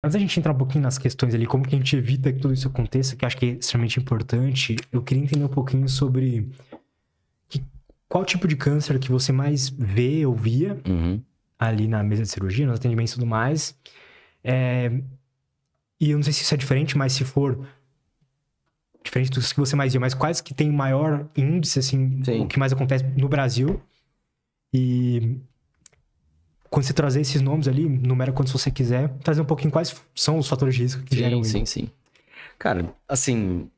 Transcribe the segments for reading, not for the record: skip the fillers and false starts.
Antes da gente entrar um pouquinho nas questões ali, como que a gente evita que tudo isso aconteça, que eu acho que é extremamente importante, eu queria entender um pouquinho sobre qual tipo de câncer que você mais vê ou via ali na mesa de cirurgia, nos atendimentos e tudo mais. E eu não sei se isso é diferente, mas se for diferente dos que você mais via, mas quais que tem maior índice, assim, Sim. o que mais acontece no Brasil. E quando você trazer esses nomes ali, numera quantos você quiser, trazer um pouquinho quais são os fatores de risco que geram isso. Sim. Cara, assim,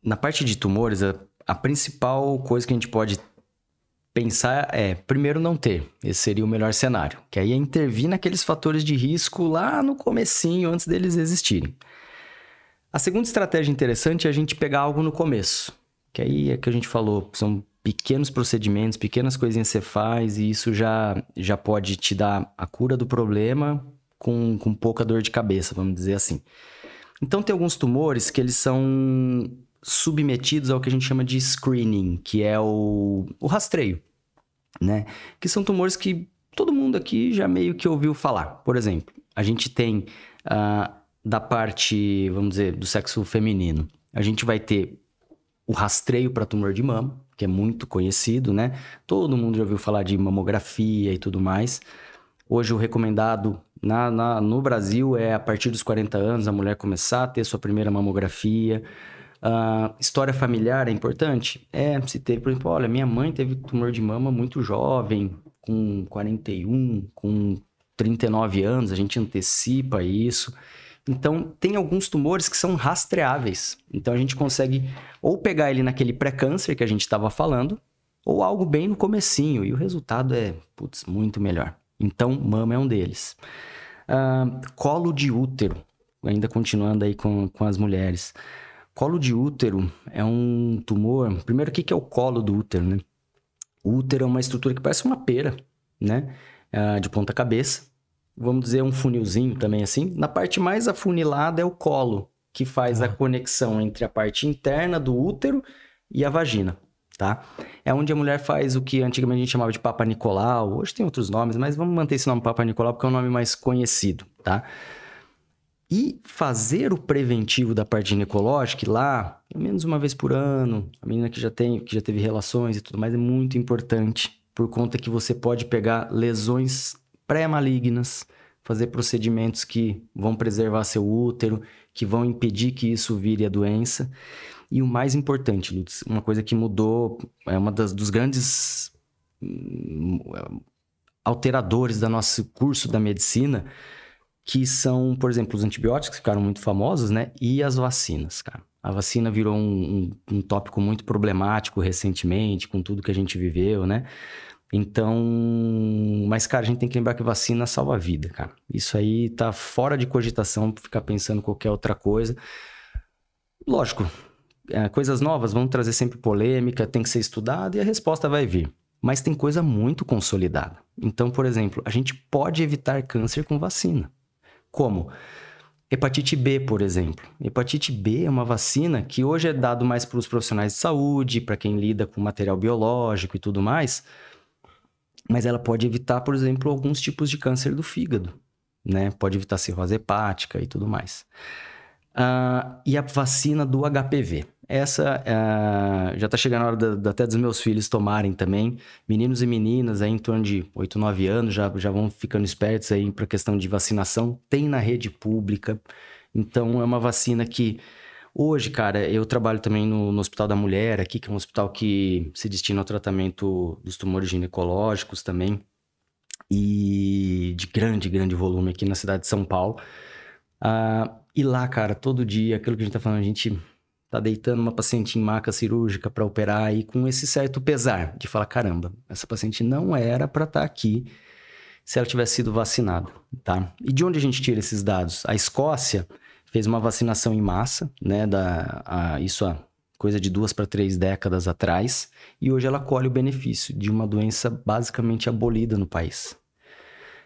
na parte de tumores, a principal coisa que a gente pode pensar é, primeiro, não ter. Esse seria o melhor cenário. Que aí é intervir naqueles fatores de risco lá no comecinho, antes deles existirem. A segunda estratégia interessante é a gente pegar algo no começo. Que aí é que a gente falou, são pequenos procedimentos, pequenas coisinhas que você faz, e isso já pode te dar a cura do problema com pouca dor de cabeça, vamos dizer assim. Então, tem alguns tumores que eles são submetidos ao que a gente chama de screening, que é o rastreio, né? Que são tumores que todo mundo aqui já meio que ouviu falar. Por exemplo, a gente tem da parte, vamos dizer, do sexo feminino, a gente vai ter o rastreio para tumor de mama, que é muito conhecido, né? Todo mundo já ouviu falar de mamografia e tudo mais. Hoje o recomendado no Brasil é a partir dos 40 anos a mulher começar a ter sua primeira mamografia. História familiar é importante? Se teve, por exemplo, olha, minha mãe teve tumor de mama muito jovem, com 41, com 39 anos, a gente antecipa isso. Então, tem alguns tumores que são rastreáveis. Então, a gente consegue ou pegar ele naquele pré-câncer que a gente estava falando, ou algo bem no comecinho, e o resultado é, muito melhor. Então, mama é um deles. Colo de útero, ainda continuando aí com as mulheres. Colo de útero é um tumor... Primeiro, o que é o colo do útero, né? O útero é uma estrutura que parece uma pera, né? De ponta cabeça. Vamos dizer um funilzinho também assim. Na parte mais afunilada é o colo, que faz a conexão entre a parte interna do útero e a vagina, tá? É onde a mulher faz o que antigamente a gente chamava de Papa Nicolau. Hoje tem outros nomes, mas vamos manter esse nome Papa Nicolau porque é o nome mais conhecido, tá? E fazer o preventivo da parte ginecológica lá, pelo menos uma vez por ano, a menina que já teve relações e tudo mais, é muito importante, por conta que você pode pegar lesões pré-malignas, fazer procedimentos que vão preservar seu útero, que vão impedir que isso vire a doença. E o mais importante, Lutz, uma coisa que mudou, é uma dos grandes alteradores do nosso curso da medicina, que são, por exemplo, os antibióticos, que ficaram muito famosos, né? E as vacinas, cara. A vacina virou um tópico muito problemático recentemente, com tudo que a gente viveu, né? Então, mas, cara, a gente tem que lembrar que vacina salva a vida, cara. Isso aí tá fora de cogitação pra ficar pensando qualquer outra coisa. Lógico, coisas novas vão trazer sempre polêmica, tem que ser estudado e a resposta vai vir. Mas tem coisa muito consolidada. Então, por exemplo, a gente pode evitar câncer com vacina. Como? Hepatite B, por exemplo. Hepatite B é uma vacina que hoje é dado mais para os profissionais de saúde, para quem lida com material biológico e tudo mais, mas ela pode evitar, por exemplo, alguns tipos de câncer do fígado, né? Pode evitar cirrose hepática e tudo mais. E a vacina do HPV. Essa já está chegando a hora até dos meus filhos tomarem também. Meninos e meninas aí em torno de 8, 9 anos já vão ficando espertos aí para a questão de vacinação. Tem na rede pública. Então, é uma vacina que... Hoje, cara, eu trabalho também no Hospital da Mulher aqui, que é um hospital que se destina ao tratamento dos tumores ginecológicos também. E de grande volume aqui na cidade de São Paulo. E lá, cara, todo dia, aquilo que a gente tá falando, a gente tá deitando uma paciente em maca cirúrgica para operar e com esse certo pesar de falar, caramba, essa paciente não era para estar aqui se ela tivesse sido vacinada, tá? E de onde a gente tira esses dados? A Escócia fez uma vacinação em massa, né, isso há coisa de 2 para 3 décadas atrás, e hoje ela colhe o benefício de uma doença basicamente abolida no país.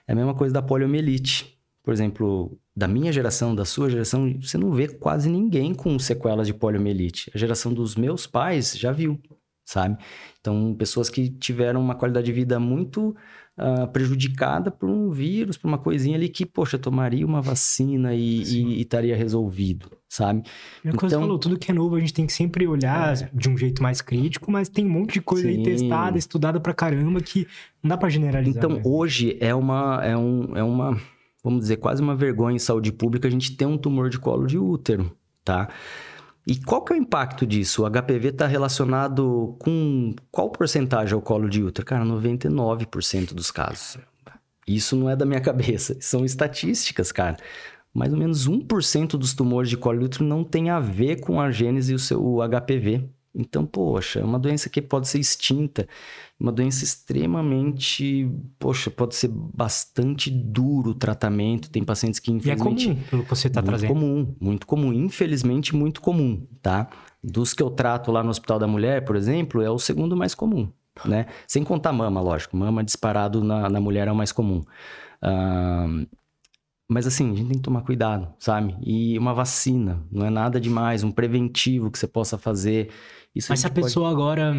É a mesma coisa da poliomielite. Por exemplo, da minha geração, da sua geração, você não vê quase ninguém com sequelas de poliomielite. A geração dos meus pais já viu. sabe? Então, pessoas que tiveram uma qualidade de vida muito prejudicada por um vírus, por uma coisinha ali que, poxa, tomaria uma vacina e estaria resolvido, sabe? É uma coisa que você falou, tudo que é novo a gente tem que sempre olhar de um jeito mais crítico, mas tem um monte de coisa aí testada, estudada pra caramba que não dá pra generalizar. Então, hoje é uma, vamos dizer, quase uma vergonha em saúde pública a gente ter um tumor de colo de útero, tá? E qual que é o impacto disso? O HPV está relacionado com qual porcentagem ao colo de útero? Cara, 99% dos casos. Isso não é da minha cabeça, são estatísticas, cara. Mais ou menos 1% dos tumores de colo de útero não tem a ver com a gênese e o HPV. Então, poxa, é uma doença que pode ser extinta, uma doença extremamente, poxa, pode ser bastante duro o tratamento. Tem pacientes que, infelizmente... E é comum, pelo que você está trazendo. Muito comum, infelizmente muito comum, tá? Dos que eu trato lá no Hospital da Mulher, por exemplo, é o segundo mais comum, né? Sem contar mama, lógico. Mama disparado na mulher é o mais comum. Mas assim, a gente tem que tomar cuidado, sabe? E uma vacina, não é nada demais, um preventivo que você possa fazer. Isso mas se a pessoa agora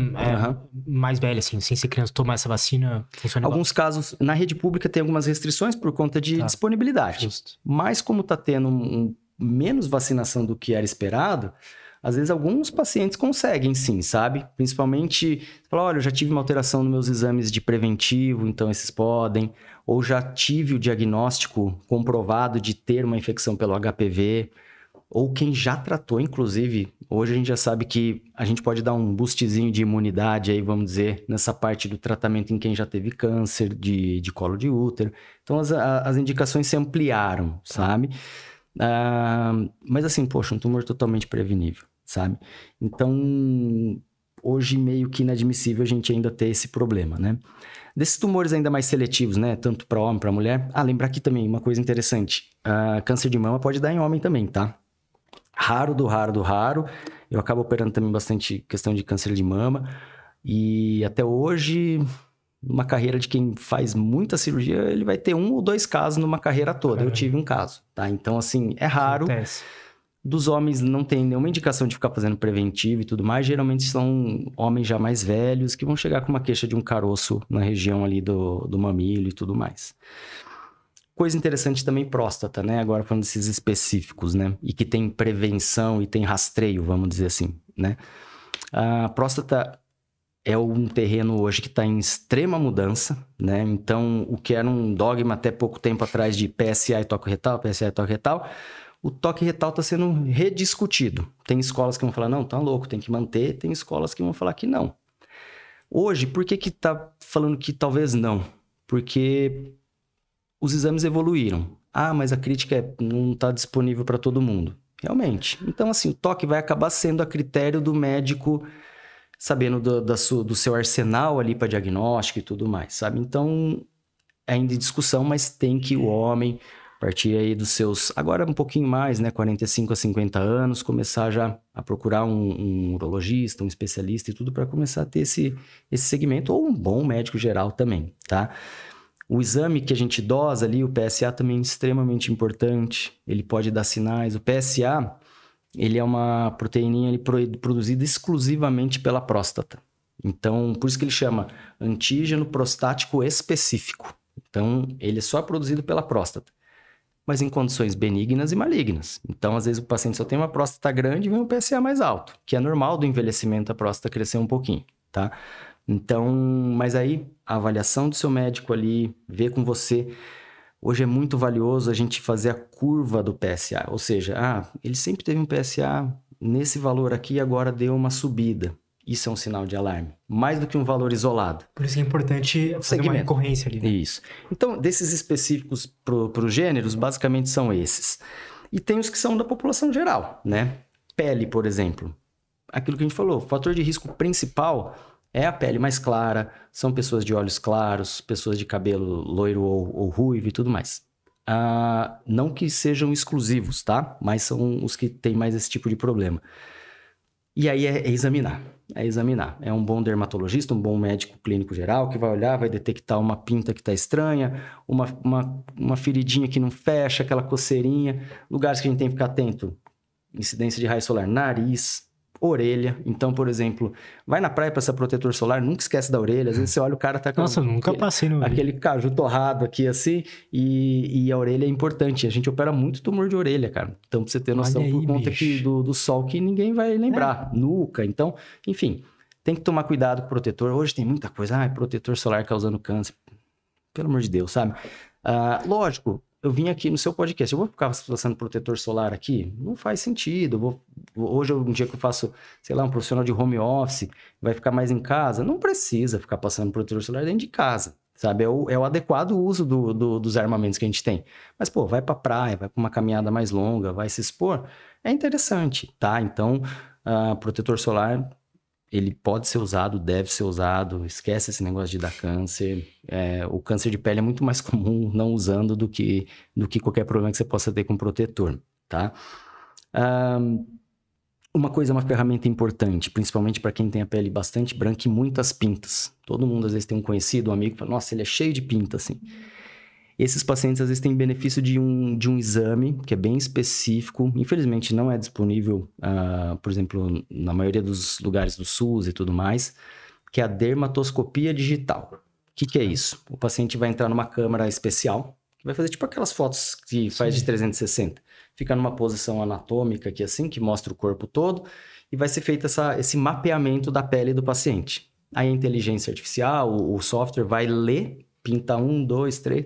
mais velha, assim, sem ser criança, tomar essa vacina, funciona Alguns casos, na rede pública tem algumas restrições por conta de disponibilidade. Justo. Mas como está tendo menos vacinação do que era esperado, às vezes alguns pacientes conseguem sim, sabe? Principalmente, você fala, olha, eu já tive uma alteração nos meus exames de preventivo, então esses podem. Ou já tive o diagnóstico comprovado de ter uma infecção pelo HPV. Ou quem já tratou, inclusive, hoje a gente já sabe que a gente pode dar um boostzinho de imunidade aí, vamos dizer, nessa parte do tratamento em quem já teve câncer de colo de útero. Então, as indicações se ampliaram, sabe? Mas assim, poxa, um tumor totalmente prevenível, sabe? Então, hoje meio que inadmissível a gente ainda ter esse problema, né? Desses tumores ainda mais seletivos, né? Tanto para homem, para mulher. Lembrar aqui também uma coisa interessante. Câncer de mama pode dar em homem também, tá? Raro do raro. Eu acabo operando também bastante questão de câncer de mama. E até hoje, numa carreira de quem faz muita cirurgia, ele vai ter 1 ou 2 casos numa carreira toda. Eu tive um caso, tá? Então, assim, é raro. Acontece. Dos homens não tem nenhuma indicação de ficar fazendo preventivo e tudo mais. Geralmente são homens já mais velhos que vão chegar com uma queixa de um caroço na região ali do mamilo e tudo mais. Coisa interessante também, próstata, né? Agora falando desses específicos, né? E que tem prevenção e tem rastreio, vamos dizer assim, né? A próstata é um terreno hoje que está em extrema mudança, né? Então, o que era um dogma até pouco tempo atrás de PSA e toque retal, PSA e toque retal, o toque retal está sendo rediscutido. Tem escolas que vão falar, não, tá louco, tem que manter. Tem escolas que vão falar que não. Hoje, por que que tá falando que talvez não? Porque os exames evoluíram. Mas a crítica não está disponível para todo mundo. Realmente. Então, assim, o toque vai acabar sendo a critério do médico, sabendo do seu arsenal ali para diagnóstico e tudo mais, sabe? Então, ainda em discussão, mas tem que o homem, a partir aí dos seus, agora um pouquinho mais, né, 45 a 50 anos, começar já a procurar um urologista, um especialista e tudo para começar a ter esse segmento, ou um bom médico geral também, tá? O exame que a gente dosa ali, o PSA também é extremamente importante, ele pode dar sinais. O PSA, ele é uma proteininha produzida exclusivamente pela próstata. Então, por isso que ele chama antígeno prostático específico. Então, ele é só produzido pela próstata, mas em condições benignas e malignas. Então, às vezes, o paciente só tem uma próstata grande e vem um PSA mais alto, que é normal do envelhecimento a próstata crescer um pouquinho, tá? Então, mas aí, a avaliação do seu médico ali, ver com você. Hoje é muito valioso a gente fazer a curva do PSA, ou seja, ele sempre teve um PSA nesse valor aqui e agora deu uma subida. Isso é um sinal de alarme, mais do que um valor isolado. Por isso que é importante fazer uma recorrência ali, né? Isso. Então, desses específicos para os gêneros, basicamente são esses. E tem os que são da população geral, né? Pele, por exemplo. Aquilo que a gente falou, o fator de risco principal é a pele mais clara, são pessoas de olhos claros, pessoas de cabelo loiro ou ruivo e tudo mais. Não que sejam exclusivos, tá? Mas são os que têm mais esse tipo de problema. E aí é examinar. É um bom dermatologista, um bom médico clínico geral que vai olhar, vai detectar uma pinta que está estranha, uma feridinha que não fecha, aquela coceirinha. Lugares que a gente tem que ficar atento. Incidência de raio solar, nariz. Orelha. Então, por exemplo, vai na praia passar protetor solar, nunca esquece da orelha. Às vezes você olha o cara tá com Nossa, eu nunca passei no aquele caju torrado aqui assim, e a orelha é importante. A gente opera muito tumor de orelha, cara. Então, pra você ter noção, Olha aí, por conta bicho. que do sol que ninguém vai lembrar. Nuca, então, enfim, tem que tomar cuidado com o protetor. Hoje tem muita coisa, protetor solar causando câncer. Pelo amor de Deus, sabe? Lógico, eu vim aqui no seu podcast, eu vou ficar passando protetor solar aqui? Não faz sentido. Hoje é um dia que eu faço, sei lá, um profissional de home office, vai ficar mais em casa. Não precisa ficar passando protetor solar dentro de casa, sabe? É o adequado uso dos armamentos que a gente tem. Mas, pô, vai pra praia, vai pra uma caminhada mais longa, vai se expor, é interessante, tá? Então, protetor solar, ele pode ser usado, deve ser usado, esquece esse negócio de dar câncer. O câncer de pele é muito mais comum não usando do que qualquer problema que você possa ter com protetor, tá? Uma ferramenta importante, principalmente para quem tem a pele bastante branca e muitas pintas. Todo mundo às vezes tem um conhecido, um amigo, que fala, nossa, ele é cheio de pinta, assim. Esses pacientes às vezes têm benefício de um exame que é bem específico. Infelizmente não é disponível, por exemplo, na maioria dos lugares do SUS e tudo mais, que é a dermatoscopia digital. O que é isso? O paciente vai entrar numa câmera especial, que vai fazer tipo aquelas fotos que faz de 360. Fica numa posição anatômica aqui assim, que mostra o corpo todo, e vai ser feito esse mapeamento da pele do paciente. Aí a inteligência artificial, o software vai ler, pinta 1, 2, 3...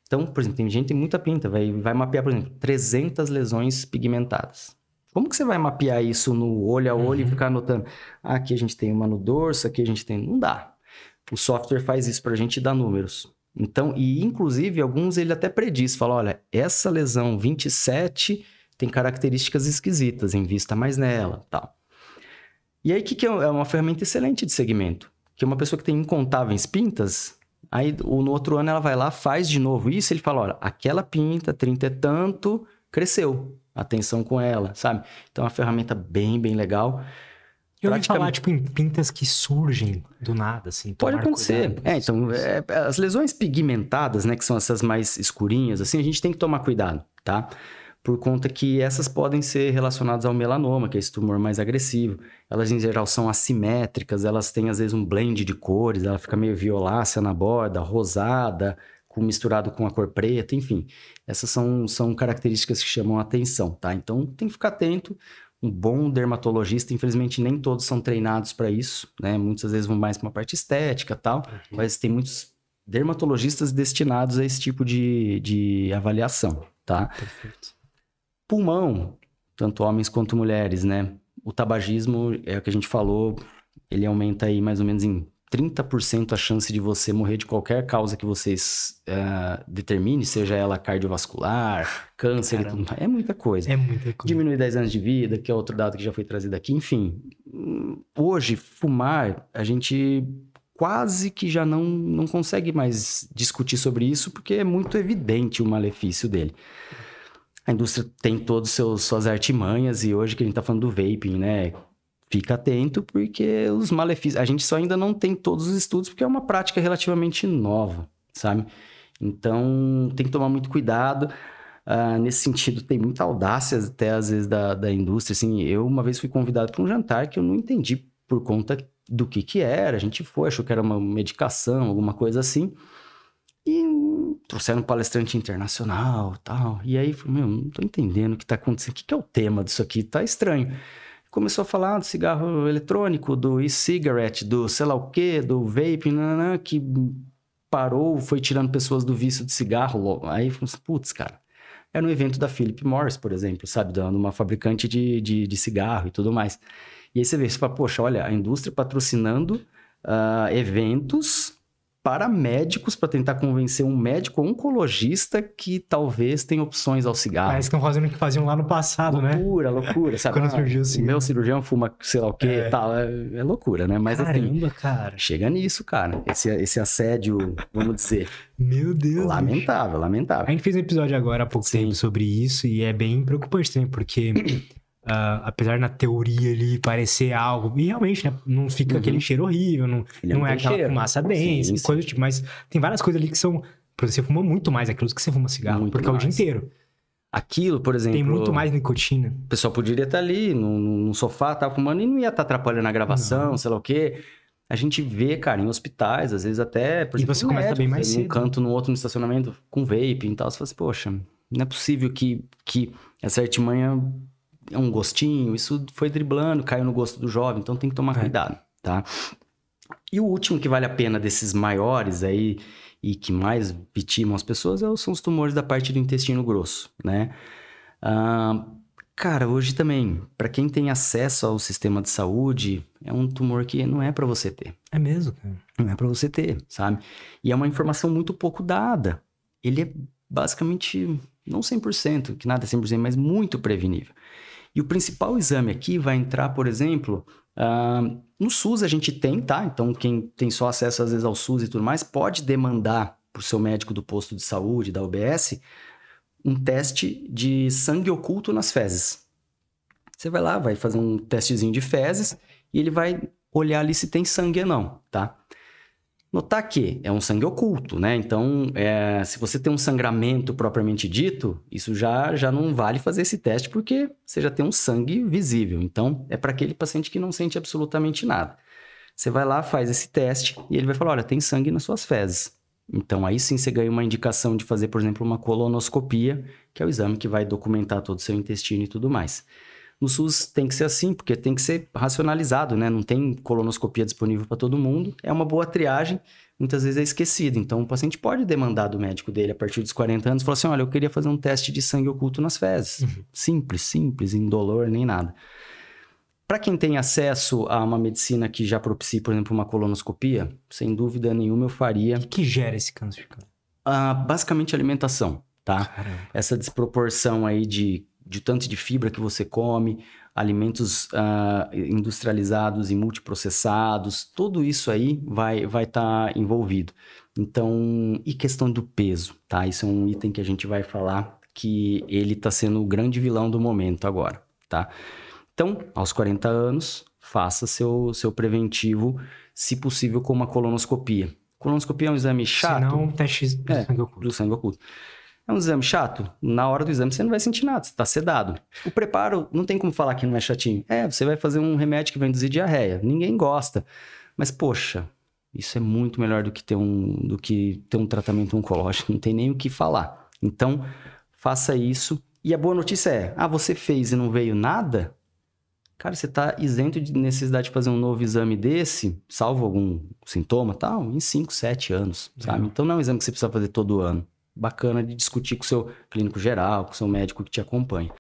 Então, por exemplo, tem gente que tem muita pinta, vai mapear, por exemplo, 300 lesões pigmentadas. Como que você vai mapear isso no olho a olho e ficar anotando? Aqui a gente tem uma no dorso, aqui a gente tem... Não dá. O software faz isso pra gente e dá números. Então, e inclusive, alguns ele até prediz, fala, olha, essa lesão 27 tem características esquisitas, invista mais nela, tal. E aí, o que é uma ferramenta excelente de segmento? Que uma pessoa que tem incontáveis pintas... Aí, no outro ano, ela vai lá, faz de novo isso, ele fala, olha, aquela pinta, 30 e tanto, cresceu. Atenção com ela, sabe? Então, é uma ferramenta bem, bem legal. Eu ouvi falar, tipo, em pintas que surgem do nada, assim. Pode acontecer. Então, as lesões pigmentadas, né, que são essas mais escurinhas, assim, a gente tem que tomar cuidado, tá? Por conta que essas podem ser relacionadas ao melanoma, que é esse tumor mais agressivo. Elas, em geral, são assimétricas, elas têm, às vezes, um blend de cores, ela fica meio violácea na borda, rosada, misturado com a cor preta, enfim. Essas são características que chamam a atenção, tá? Então, tem que ficar atento. Um bom dermatologista, infelizmente, nem todos são treinados para isso, né? Muitas vezes vão mais para uma parte estética e tal, mas tem muitos dermatologistas destinados a esse tipo de avaliação, tá? Perfeito. Pulmão, tanto homens quanto mulheres, né? O tabagismo, é o que a gente falou, ele aumenta aí mais ou menos em 30% a chance de você morrer de qualquer causa que vocês determine, seja ela cardiovascular, câncer e tudo mais. É muita coisa. É muita coisa. Diminui 10 anos de vida, que é outro dado que já foi trazido aqui. Enfim, hoje, fumar, a gente quase que já não consegue mais discutir sobre isso, porque é muito evidente o malefício dele. A indústria tem todas suas artimanhas, e hoje que a gente tá falando do vaping, né? Fica atento, porque os malefícios... A gente só ainda não tem todos os estudos, porque é uma prática relativamente nova, sabe? Então, tem que tomar muito cuidado. Nesse sentido, tem muita audácia até, às vezes, da indústria. Assim, eu, uma vez, fui convidado para um jantar que eu não entendi por conta do que era. A gente foi, achou que era uma medicação, alguma coisa assim. E trouxeram um palestrante internacional e tal. E aí, falei, não tô entendendo o que tá acontecendo. O que é o tema disso aqui? Tá estranho. Começou a falar do cigarro eletrônico, do e-cigarette, do sei lá o quê, do vaping, que parou, foi tirando pessoas do vício de cigarro. Aí, putz, cara. Era um evento da Philip Morris, por exemplo, sabe? Uma fabricante de cigarro e tudo mais. E aí você fala, poxa, olha, a indústria patrocinando eventos para médicos, para tentar convencer um médico oncologista que talvez tenha opções ao cigarro. Parece que estão fazendo o que faziam lá no passado, loucura, sabe? Quando surgiu o cigarro. Meu cirurgião fuma sei lá o quê e tal. É loucura, né? Mas caramba, assim, cara. Chega nisso, cara. Esse assédio, vamos dizer... Meu Deus. Lamentável, lamentável. A gente fez um episódio agora há pouco tempo sobre isso, e é bem preocupante também, porque... apesar na teoria ali parecer algo, e realmente, né, não fica aquele cheiro horrível, não é aquela fumaça densa, coisa do tipo, mas tem várias coisas ali que são, por exemplo, você fuma muito mais aquilo que você fuma cigarro, muito porque mais. É o dia inteiro. Aquilo, por exemplo... Tem muito mais nicotina. O pessoal poderia estar ali no sofá, tava fumando e não ia estar atrapalhando a gravação, sei lá o quê. A gente vê, cara, em hospitais, às vezes até... Por exemplo, você começa bem mais cedo. Num canto, no outro, no estacionamento, com vape e tal. Você fala assim, poxa, não é possível que essa artimanha é um gostinho. Isso foi driblando, caiu no gosto do jovem. Então tem que tomar cuidado, tá? E o último que vale a pena desses maiores aí... e que mais vitimam as pessoas são os tumores da parte do intestino grosso, né? Cara, hoje também, para quem tem acesso ao sistema de saúde, é um tumor que não é para você ter. É mesmo, cara? Não é para você ter, sabe? E é uma informação muito pouco dada. Ele é basicamente, não 100%, que nada é 100%, mas muito prevenível. E o principal exame aqui vai entrar, por exemplo... no SUS a gente tem, tá? Então, quem tem só acesso, às vezes, ao SUS e tudo mais, pode demandar pro seu médico do posto de saúde, da UBS, um teste de sangue oculto nas fezes. Você vai lá, vai fazer um testezinho de fezes e ele vai olhar ali se tem sangue ou não, tá? Notar que é um sangue oculto, né? Então, se você tem um sangramento propriamente dito, isso já não vale fazer esse teste porque você já tem um sangue visível. Então, é para aquele paciente que não sente absolutamente nada. Você vai lá, faz esse teste e ele vai falar, olha, tem sangue nas suas fezes. Então, aí sim você ganha uma indicação de fazer, por exemplo, uma colonoscopia, que é o exame que vai documentar todo o seu intestino e tudo mais. No SUS tem que ser assim, porque tem que ser racionalizado, né? Não tem colonoscopia disponível para todo mundo. É uma boa triagem, muitas vezes é esquecido. Então, o paciente pode demandar do médico dele a partir dos 40 anos e falar assim, olha, eu queria fazer um teste de sangue oculto nas fezes. Simples, indolor, nem nada. Para quem tem acesso a uma medicina que já propicie, por exemplo, uma colonoscopia, sem dúvida nenhuma eu faria... O que gera esse câncer, cara? Basicamente alimentação, tá? Caramba. Essa desproporção aí de tanto de fibra que você come, alimentos industrializados e multiprocessados, tudo isso aí vai estar envolvido. Então, e questão do peso, tá? Isso é um item que a gente vai falar que ele está sendo o grande vilão do momento agora, tá? Então, aos 40 anos, faça seu preventivo, se possível, com uma colonoscopia. Colonoscopia é um exame chato. Se não, teste do sangue oculto. Do sangue oculto. É um exame chato? Na hora do exame você não vai sentir nada, você está sedado. O preparo, não tem como falar que não é chatinho. Você vai fazer um remédio que vai induzir diarreia. Ninguém gosta. Mas, poxa, isso é muito melhor do que ter um tratamento oncológico. Não tem nem o que falar. Então, faça isso. E a boa notícia é, você fez e não veio nada? Cara, você está isento de necessidade de fazer um novo exame desse, salvo algum sintoma, tal, em 5, 7 anos, sabe? Então, não é um exame que você precisa fazer todo ano. Bacana de discutir com o seu clínico geral, com o seu médico que te acompanha.